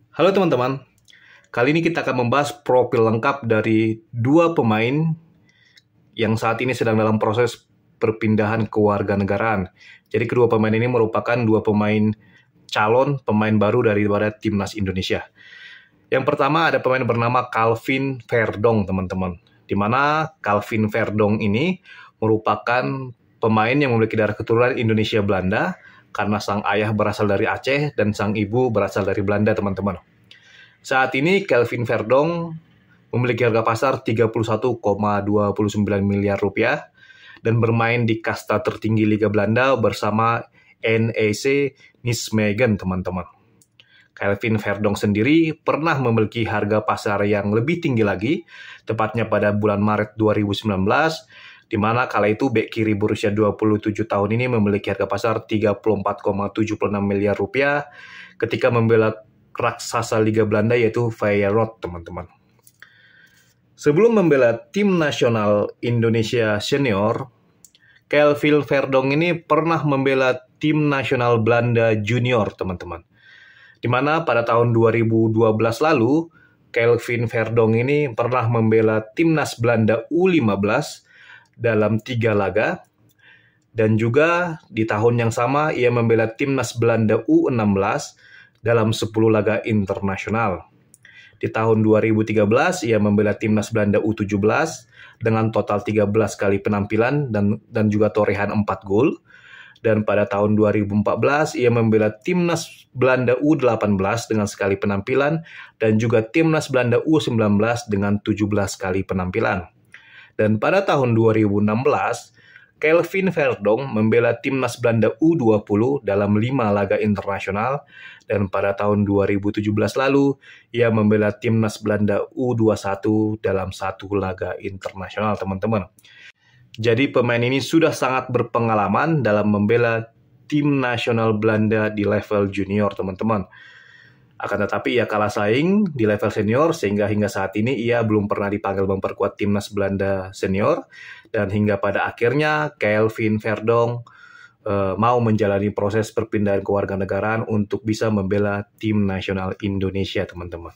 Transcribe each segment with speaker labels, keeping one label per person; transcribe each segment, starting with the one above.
Speaker 1: Halo teman-teman, kali ini kita akan membahas profil lengkap dari dua pemain yang saat ini sedang dalam proses perpindahan kewarganegaraan. Jadi kedua pemain ini merupakan dua pemain calon pemain baru daripada Timnas Indonesia. Yang pertama ada pemain bernama Calvin Verdong, teman-teman. Di mana Calvin Verdong ini merupakan pemain yang memiliki darah keturunan Indonesia Belanda karena sang ayah berasal dari Aceh dan sang ibu berasal dari Belanda, teman-teman. Saat ini Calvin Verdong memiliki harga pasar 31,29 miliar rupiah dan bermain di kasta tertinggi Liga Belanda bersama NEC Nijmegen, teman-teman. Calvin Verdong sendiri pernah memiliki harga pasar yang lebih tinggi lagi, tepatnya pada bulan Maret 2019, di mana kala itu bek kiri berusia 27 tahun ini memiliki harga pasar 34,76 miliar rupiah ketika membela raksasa Liga Belanda yaitu Feyenoord, teman-teman. Sebelum membela tim nasional Indonesia senior, Calvin Verdong ini pernah membela tim nasional Belanda junior, teman-teman. Di mana pada tahun 2012 lalu, Calvin Verdong ini pernah membela timnas Belanda U15 dalam 3 laga, dan juga di tahun yang sama ia membela timnas Belanda U16 dalam 10 laga internasional. Di tahun 2013 ia membela timnas Belanda U17 dengan total 13 kali penampilan dan juga torehan 4 gol. Dan pada tahun 2014 ia membela timnas Belanda U18 dengan sekali penampilan dan juga timnas Belanda U19 dengan 17 kali penampilan. Dan pada tahun 2016, Calvin Verdong membela timnas Belanda U20 dalam 5 laga internasional, dan pada tahun 2017 lalu, ia membela timnas Belanda U21 dalam 1 laga internasional, teman-teman. Jadi pemain ini sudah sangat berpengalaman dalam membela tim nasional Belanda di level junior, teman-teman. Akan tetapi ia kalah saing di level senior sehingga hingga saat ini ia belum pernah dipanggil memperkuat timnas Belanda senior, dan hingga pada akhirnya Calvin Verdong mau menjalani proses perpindahan kewarganegaraan untuk bisa membela tim nasional Indonesia, teman-teman.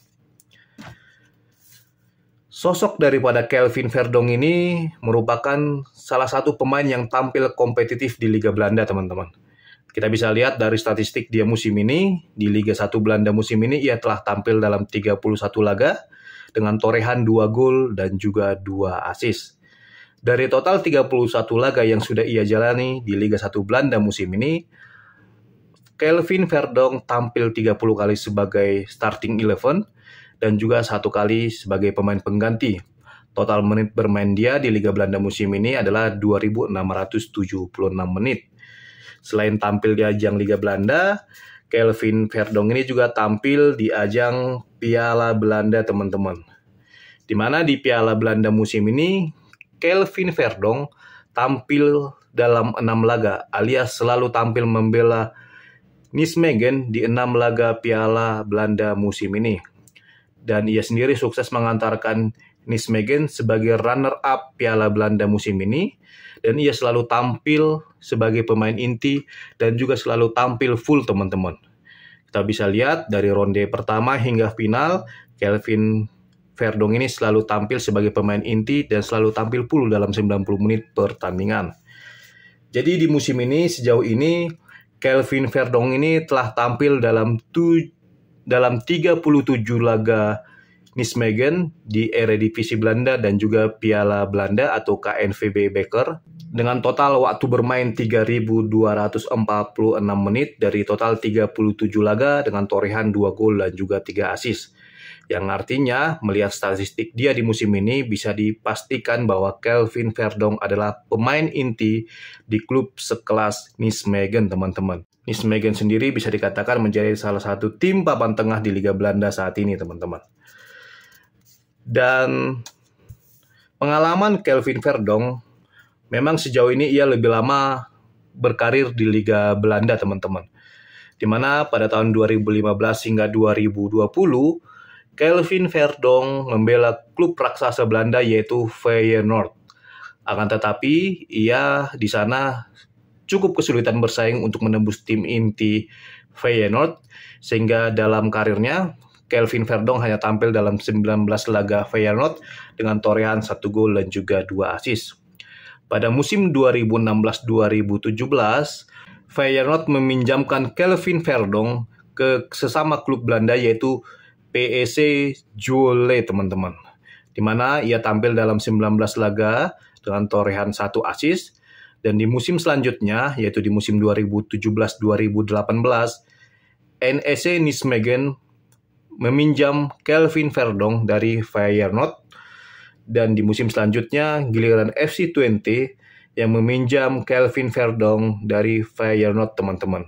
Speaker 1: Sosok daripada Calvin Verdong ini merupakan salah satu pemain yang tampil kompetitif di Liga Belanda, teman-teman. Kita bisa lihat dari statistik dia musim ini, di Liga 1 Belanda musim ini ia telah tampil dalam 31 laga dengan torehan 2 gol dan juga 2 assist. Dari total 31 laga yang sudah ia jalani di Liga 1 Belanda musim ini, Calvin Verdong tampil 30 kali sebagai starting 11 dan juga 1 kali sebagai pemain pengganti. Total menit bermain dia di Liga Belanda musim ini adalah 2.676 menit. Selain tampil di ajang Liga Belanda, Calvin Verdong ini juga tampil di ajang Piala Belanda, teman-teman. Di mana di Piala Belanda musim ini, Calvin Verdong tampil dalam 6 laga, alias selalu tampil membela Nijmegen di 6 laga Piala Belanda musim ini. Dan ia sendiri sukses mengantarkan Nijmegen sebagai runner-up Piala Belanda musim ini, dan ia selalu tampil sebagai pemain inti dan juga selalu tampil full, teman-teman. Kita bisa lihat dari ronde pertama hingga final, Calvin Verdong ini selalu tampil sebagai pemain inti dan selalu tampil full dalam 90 menit pertandingan. Jadi di musim ini, sejauh ini, Calvin Verdong ini telah tampil dalam 37 laga Nijmegen di Eredivisie Belanda dan juga Piala Belanda atau KNVB Beker dengan total waktu bermain 3.246 menit dari total 37 laga dengan torehan 2 gol dan juga 3 assist. Yang artinya melihat statistik dia di musim ini bisa dipastikan bahwa Calvin Verdong adalah pemain inti di klub sekelas Nijmegen, teman-teman. Nijmegen sendiri bisa dikatakan menjadi salah satu tim papan tengah di Liga Belanda saat ini, teman-teman. Dan pengalaman Calvin Verdong memang sejauh ini ia lebih lama berkarir di Liga Belanda, teman-teman. Di mana pada tahun 2015 hingga 2020, Calvin Verdong membela klub raksasa Belanda yaitu Feyenoord. Akan tetapi ia di sana cukup kesulitan bersaing untuk menembus tim inti Feyenoord, sehingga dalam karirnya Kelvin Verdonk hanya tampil dalam 19 laga Feyenoord dengan torehan 1 gol dan juga 2 assist. Pada musim 2016-2017, Feyenoord meminjamkan Kelvin Verdonk ke sesama klub Belanda yaitu PSV Zwolle, teman-teman. Di mana ia tampil dalam 19 laga dengan torehan 1 assist. Dan di musim selanjutnya, yaitu di musim 2017-2018, NEC Nijmegen meminjam Kelvin Verdonk dari Feyenoord. Dan di musim selanjutnya, giliran FC Twente yang meminjam Kelvin Verdonk dari Feyenoord, teman-teman.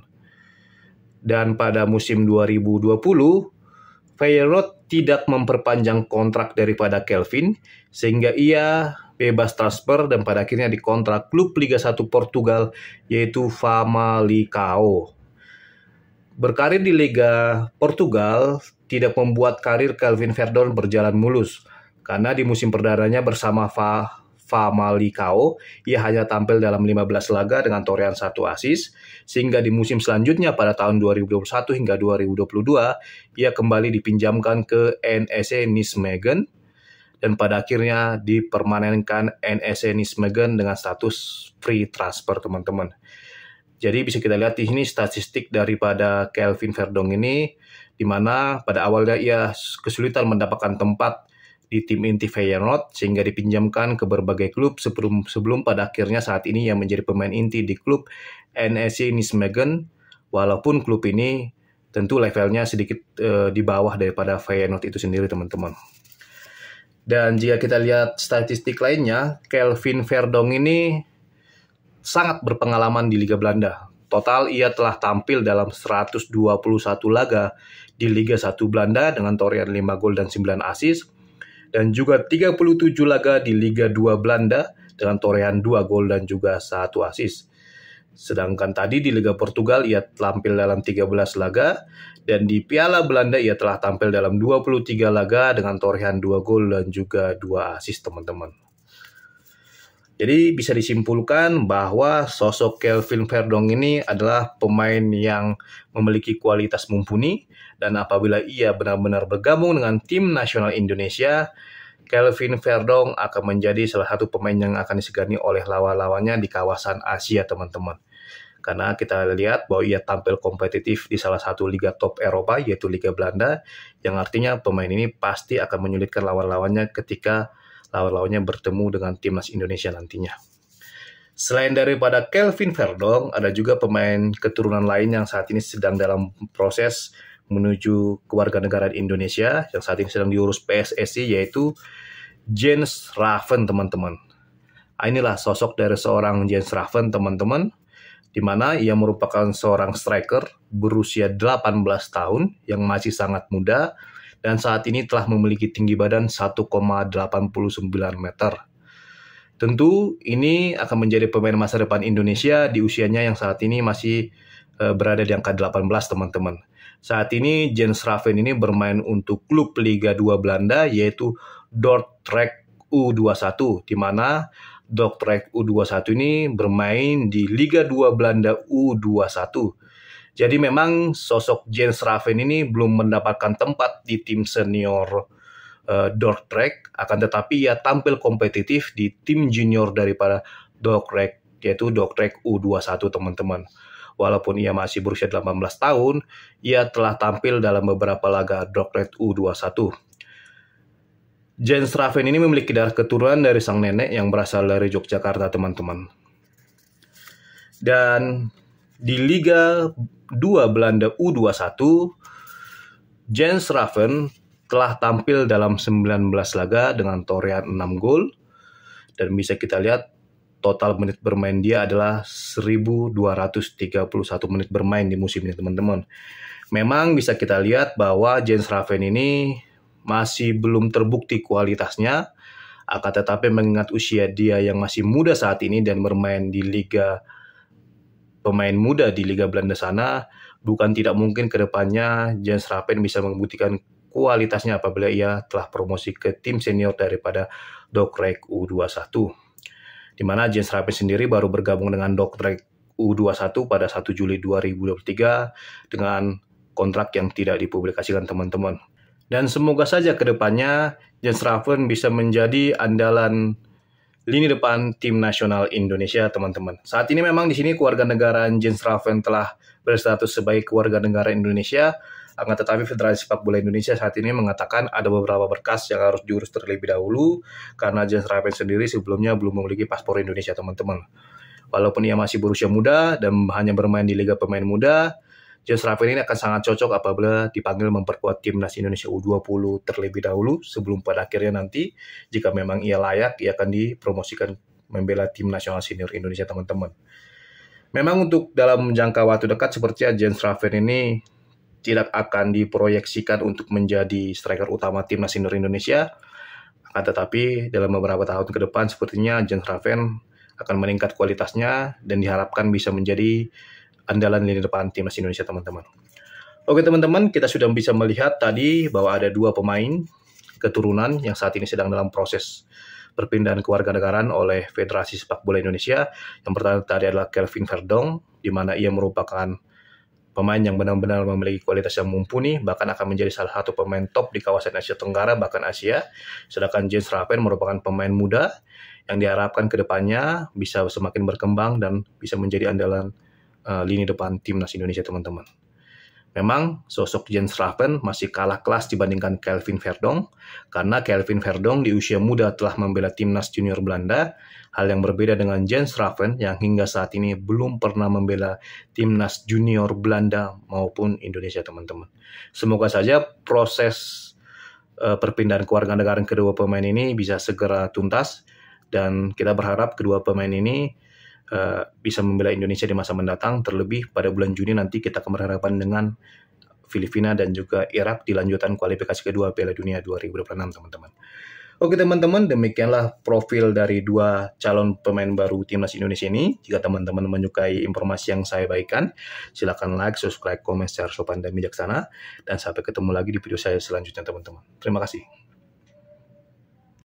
Speaker 1: Dan pada musim 2020, Feyenoord tidak memperpanjang kontrak daripada Kelvin, sehingga ia bebas transfer dan pada akhirnya dikontrak klub Liga 1 Portugal yaitu Famalicão. Berkarir di Liga Portugal tidak membuat karir Kelvin Verdonk berjalan mulus karena di musim perdananya bersama Famalicão ia hanya tampil dalam 15 laga dengan torehan 1 assist, sehingga di musim selanjutnya pada tahun 2021 hingga 2022 ia kembali dipinjamkan ke NEC Nijmegen dan pada akhirnya dipermanenkan NEC Nijmegen dengan status free transfer, teman-teman. Jadi bisa kita lihat di sini statistik daripada Kelvin Verdonk ini, di mana pada awalnya ia kesulitan mendapatkan tempat di tim inti Feyenoord sehingga dipinjamkan ke berbagai klub sebelum pada akhirnya saat ini ia menjadi pemain inti di klub NEC Nijmegen, walaupun klub ini tentu levelnya sedikit di bawah daripada Feyenoord itu sendiri, teman-teman. Dan jika kita lihat statistik lainnya, Kelvin Verdonk ini sangat berpengalaman di Liga Belanda. Total ia telah tampil dalam 121 laga di Liga 1 Belanda dengan torehan 5 gol dan 9 assist. Dan juga 37 laga di Liga 2 Belanda dengan torehan 2 gol dan juga 1 assist. Sedangkan tadi di Liga Portugal ia tampil dalam 13 laga dan di Piala Belanda ia telah tampil dalam 23 laga dengan torehan 2 gol dan juga 2 assist, teman-teman. Jadi bisa disimpulkan bahwa sosok Kelvin Verdonk ini adalah pemain yang memiliki kualitas mumpuni dan apabila ia benar-benar bergabung dengan tim nasional Indonesia, Kelvin Verdonk akan menjadi salah satu pemain yang akan disegani oleh lawan-lawannya di kawasan Asia, teman-teman. Karena kita lihat bahwa ia tampil kompetitif di salah satu liga top Eropa, yaitu Liga Belanda, yang artinya pemain ini pasti akan menyulitkan lawan-lawannya ketika lawan-lawannya bertemu dengan timnas Indonesia nantinya. Selain daripada Kelvin Verdonk, ada juga pemain keturunan lain yang saat ini sedang dalam proses menuju kewarganegaraan Indonesia, yang saat ini sedang diurus PSSI, yaitu Jens Raven, teman-teman. Inilah sosok dari seorang Jens Raven, teman-teman, di mana ia merupakan seorang striker berusia 18 tahun yang masih sangat muda dan saat ini telah memiliki tinggi badan 1,89 meter. Tentu ini akan menjadi pemain masa depan Indonesia di usianya yang saat ini masih berada di angka 18, teman-teman. Saat ini Jens Raven ini bermain untuk klub Liga 2 Belanda yaitu Dordrecht U21, di mana Dordrecht U21 ini bermain di Liga 2 Belanda U21. Jadi memang sosok Jens Raven ini belum mendapatkan tempat di tim senior Dordrecht, akan tetapi ia tampil kompetitif di tim junior daripada Dordrecht, yaitu Dordrecht U21, teman-teman. Walaupun ia masih berusia 18 tahun, ia telah tampil dalam beberapa laga Dordrecht U21. Jens Raven ini memiliki darah keturunan dari sang nenek yang berasal dari Yogyakarta, teman-teman. Dan di Liga 2 Belanda U21, Jens Raven telah tampil dalam 19 laga dengan torehan 6 gol. Dan bisa kita lihat total menit bermain dia adalah 1.231 menit bermain di musim ini, teman-teman. Memang bisa kita lihat bahwa Jens Raven ini masih belum terbukti kualitasnya, akan tetapi mengingat usia dia yang masih muda saat ini dan bermain di liga pemain muda di Liga Belanda sana, bukan tidak mungkin ke depannya Jens Raven bisa membuktikan kualitasnya apabila ia telah promosi ke tim senior daripada Dordrecht U21. Di mana Jens Raven sendiri baru bergabung dengan Dordrecht U21 pada 1 Juli 2023 dengan kontrak yang tidak dipublikasikan, teman-teman. Dan semoga saja ke depannya Jens Raven bisa menjadi andalan lini depan tim nasional Indonesia, teman-teman. Saat ini memang di sini kewarganegaraan Jens Raven telah berstatus sebagai kewarganegara Indonesia, akan tetapi Federasi Sepak Bola Indonesia saat ini mengatakan ada beberapa berkas yang harus diurus terlebih dahulu karena Jens Raven sendiri sebelumnya belum memiliki paspor Indonesia, teman-teman. Walaupun ia masih berusia muda dan hanya bermain di Liga Pemain Muda, Jens Raven ini akan sangat cocok apabila dipanggil memperkuat timnas Indonesia U20 terlebih dahulu sebelum pada akhirnya nanti jika memang ia layak, ia akan dipromosikan membela tim nasional senior Indonesia, teman-teman. Memang untuk dalam jangka waktu dekat sepertinya Jens Raven ini tidak akan diproyeksikan untuk menjadi striker utama timnas senior Indonesia, akan tetapi dalam beberapa tahun ke depan sepertinya Jens Raven akan meningkat kualitasnya dan diharapkan bisa menjadi andalan lini depan timnas Indonesia, teman-teman. Oke teman-teman, kita sudah bisa melihat tadi bahwa ada dua pemain keturunan yang saat ini sedang dalam proses perpindahan kewarganegaraan oleh Federasi Sepak Bola Indonesia. Yang pertama tadi adalah Kelvin Verdong, di mana ia merupakan pemain yang benar-benar memiliki kualitas yang mumpuni, bahkan akan menjadi salah satu pemain top di kawasan Asia Tenggara, bahkan Asia. Sedangkan Jens Raven merupakan pemain muda yang diharapkan ke depannya bisa semakin berkembang dan bisa menjadi andalan lini depan timnas Indonesia, teman-teman. Memang sosok Jens Raven masih kalah kelas dibandingkan Kelvin Verdong, karena Kelvin Verdong di usia muda telah membela timnas junior Belanda, hal yang berbeda dengan Jens Raven yang hingga saat ini belum pernah membela timnas junior Belanda maupun Indonesia, teman-teman. Semoga saja proses perpindahan kewarganegaraan kedua pemain ini bisa segera tuntas, dan kita berharap kedua pemain ini bisa membela Indonesia di masa mendatang. Terlebih pada bulan Juni nanti kita akan berhadapan dengan Filipina dan juga Irak di lanjutan kualifikasi kedua Piala Dunia 2026, teman-teman. Oke teman-teman, demikianlah profil dari dua calon pemain baru timnas Indonesia ini. Jika teman-teman menyukai informasi yang saya bagikan, silakan like, subscribe, komen secara sopan dan bijaksana. Dan sampai ketemu lagi di video saya selanjutnya, teman-teman. Terima kasih.